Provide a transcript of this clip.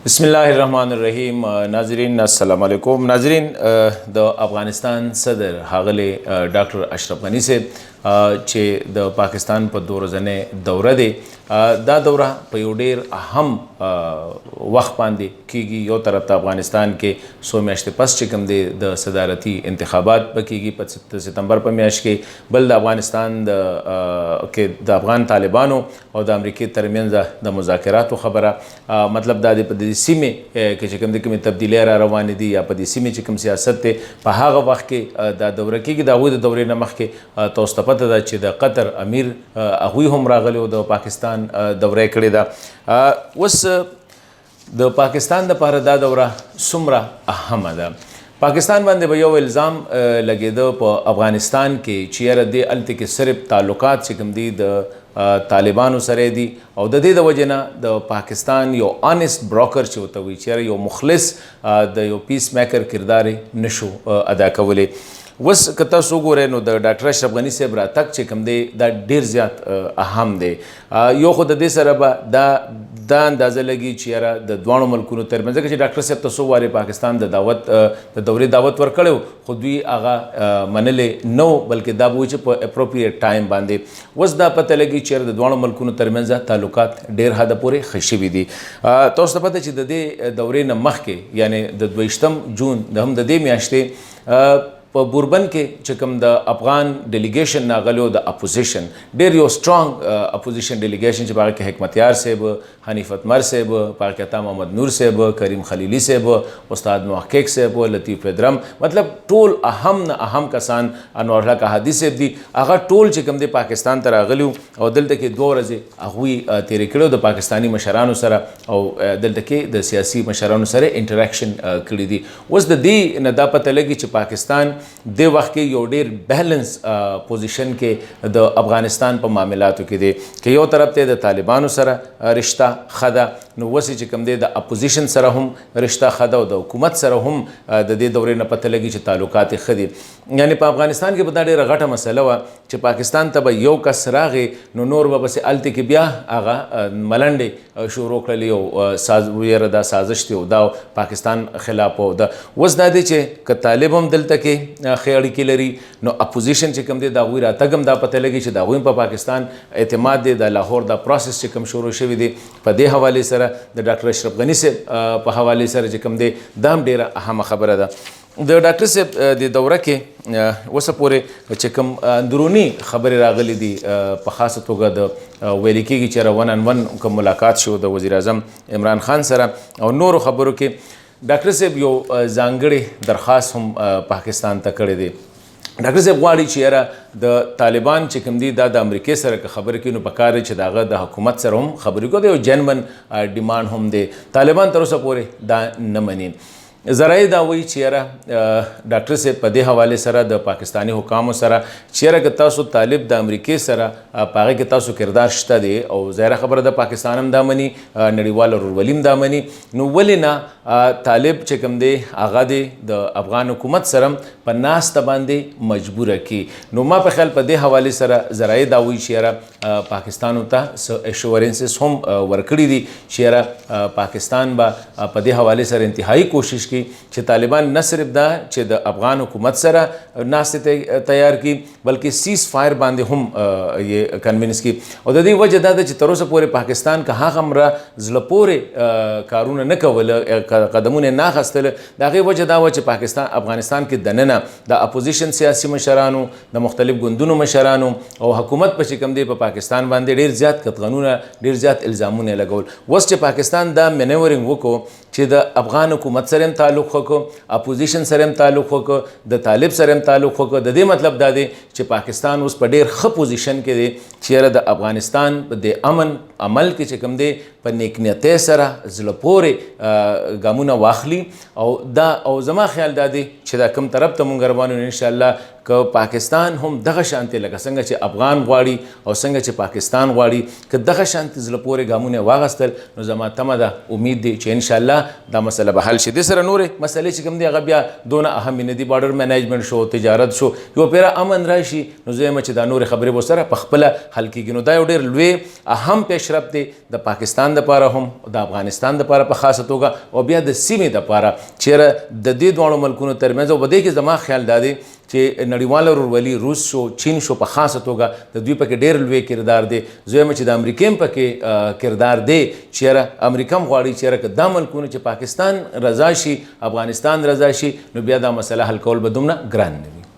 बिस्मिल्लाहिर्रहमानिर्रहीम। नाजरीन अस्सलाम वालेकुम। नाजरीन, द अफगानिस्तान सदर हागले डॉक्टर अशरफ गनी से چې د پاکستان په دورځنې دوره دی دا دوره په یو ډیر اهم وخت باندې کیږي. یو طرف ته افغانستان کې څو میاشتې پس چې کوم دی د صدارتي انتخابات به کیږي په ستمبر په میاشت کې، بل د افغانستان د افغان طالبانو او د امریکې ترمنځ د مذاکراتو خبره مطلب دا دی په دې سیمې کې چې کوم د کومې تبدیلۍ را روانې دي یا په دې سیمې چې کوم سیاست دی په هغه وخت کې دا دوره کیږي. د هغوی د دورې نه مخکې تاسو ته پته ده چې د قطر امیر هغوی هم راغلی او د پاکستان دوره یې کړې ده. اوس د پاکستان دپاره دا دوره څومره اهمه ده؟ پاکستان باندې به یو الزام لګېده په افغانستان کې چې یاره دې هلته کې صرف تعلقات چې کوم دي د طالبانو سره دي او د دې د وجې نه د پاکستان یو آنست بروکر چې ورته وایي چې یاره یو مخلص د یو پیس میکر کردار یې نشو ادا کولی. اوس که تاسو وګورئ نو د ډاکټر اشرف غني صاحب راتګ چې کوم دی دا ډیر زیات اهم دی. یو خو د دې سره به دا اندازه لګي چې یاره د دواړو ملکونو ترمنځ، ځکه چې ډاکټر صاحب ته څو وارې پاکستان د دورې دعوت ورکړی خو دوی هغه منلې نه و، بلکې دا به وایي چې په اپروپریټ ټایم باندې. اوس دا پته لګي چې یاره د دواړو ملکونو ترمنځ تعلقات ډیر حده پورې ښه شوي دي. تاسو ته پته چې د دې دورې نه مخکې یعنی د 22 جون د هم د دې میاشتې په بوربن کې چې کوم د افغان ډیلیګیشن راغلی و د اپوزیشن، ډېر یو سټرانګ اپوزیشن ډیلیګیشن چې په هغه کې حکمتیار صاحب، حنیف اتمر صاحب، په هغه کې عطا محمد نور صاحب، کریم خلیلي صاحب، استاد محقق صاحب، لطیف پیدرم، مطلب ټول اهم نه اهم کسان، انور الله کاهدي صاحب دي، هغه ټول چې کوم دی پاکستان ته راغلي او دلته کې 2 ورځې هغوی تېرې کړي د پاکستاني مشرانو سره او دلته کې د سیاسي مشرانو سره انټراکشن کړي دي. اوس د دې نه دا پته لګي چې پاکستان د وخت کې یو ډیر بیلنس پوزیشن کې د افغانستان په معاملاتو کې دی که یو طرف ته د طالبانو سره رشته ښه ده، نو اوس چې کوم دی د اپوزیشن سره هم رشته ښه ده او د حکومت سره هم د دې دورې نه پته لګي چې تعلقات یې ښه دي. یعنې په افغانستان کې به دا ډېره غټه مسله وه چې پاکستان ته به یو کس راغې نو نور به پسې هلته کې بیا هغه ملنډې شروع کړلې او ویره دا سازش دی او دا پاکستان خلاف و. اوس دا دی چې که طالب هم دلته کې ښې اړیکې لري نو اپوزیشن چې کوم دی د هغوی راتګ هم دا پته لګي چې د هغوی په پاکستان اعتماد دی. د لاهور دا پروسس چې کوم شروع شوی دی په دې حوالې سره د ډاکټر اشرف غني صاحب په حوالې سره چې کوم دی دا هم ډېره اهمه خبره ده. د ډاکټر صاحب د دوره کې اوسه پورې چې کوم اندروني خبرې راغلي دي په خاصه توګه د ویل کېږي چې 1 on 1 کوم ملاقات شو د وزیر اعظم عمران خان سره او نورو خبرو کې ډاکټر صاحب یو ځانګړی درخواست هم پاکستان ته کړی دی. ډاکټر صاحب غواړي چې یاره د طالبان چې کوم دي دا د امریکې سره که خبرې کوي نو پکار دی چې د هغه د حکومت سره هم خبرې کوي. یو جنمن ډیمانډ هم دی. طالبان تر اوسه پورې دا نه مني. ذرایع دا وایي چې یاره ډاکټر صاحب په دې حوالې سره د پاکستاني حکامو سره چې یاره که تاسو طالب د امریکې سره په هغه کې تاسو کردار شته دی او ظاهره خبره ده پاکستان هم دا مني، نړیوال ورورولي هم دا مني، نو ولې نه طالب چې کوم دی هغه دی د افغان حکومت سره په ناسته باندې مجبوره کړي. نو ما په خیال په دې حوالې سره ذرایع دا وایي چې یاره پاکستانو ته څه ایشورنسز هم ورکړي دي چې یاره پاکستان به په دې حوالې سره انتهایی کوشش کوي چې طالبان نه صرف دا چې د افغان حکومت سره ناستې تیار کړي بلکې سیز فایر باندې هم یې کنوینس کړي. او د دې وجه دا ده چې تر اوسه پورې پاکستان که هغه همره زړه پورې کارونه نه کوله، قدمونه نه اخیستل، د هغې وجه دا وه چې افغانستان کې دننه د اپوزیشن سیاسي مشرانو، د مختلف ګوندونو مشرانو او حکومت په چې کوم دی په پاکستان باندې ډېر زیات قطغنونه، ډېر زیات الزامونه یې لګول. اوس چې پاکستان دا منیورنګ وکړو چې د افغان حکومت سره هم تعلق وکړو، اپوزیشن سره هم تعلق وکړو، د طالب سره هم تعلق وکړو، د دې مطلب دا دی چې پاکستان اوس په ډېر ښه پوزیشن کې دی چې یاره د افغانستان د امن عمل کې چې کوم دی په نیکنیتۍ سره زړه پورې ګامونه واخلي او زما خیال دا دی چې دا کوم طرف ته مونږ روان یو انشاءالله که پاکستان هم دغه شانتې لکه څنګه چې افغان غواړي او څنګه چې پاکستان غواړي که دغه شانتې زړه پورې ګامونه واخیستل نو زما تمه ده، امید دی چې انشاءالله دا مسله به حل شي. دې سره نورې مسلې چې کوم دي هغه بیا دونه اهم نه دي، بارډر مینجمنټ شو، تجارت شو، یو پیره امن راشي نو زه یم چې دا نورې خبرې به سره په خپله حل کېږي. نو دا یو ډېر لوی اهم پیش مشرف دی د پاکستان دپاره هم د افغانستان دپاره په خاصه توګه او بیا د سیمې دپاره چیرې د دې دواړو ملکونو ترمنځ او په دې کې زما خیال دا دی چې نړیواله ورورولي روس شو چین شو په خاصه توګه د دوی پکې ډېر لوی کردار دی زه وایم چې د امریکې هم پکې کردار دی چیرې امریکا هم غواړي چیرې که دا ملکونه چې پاکستان رضا شي افغانستان رضا شي نو بیا دا مسله حل کول به دومره ګران نه وي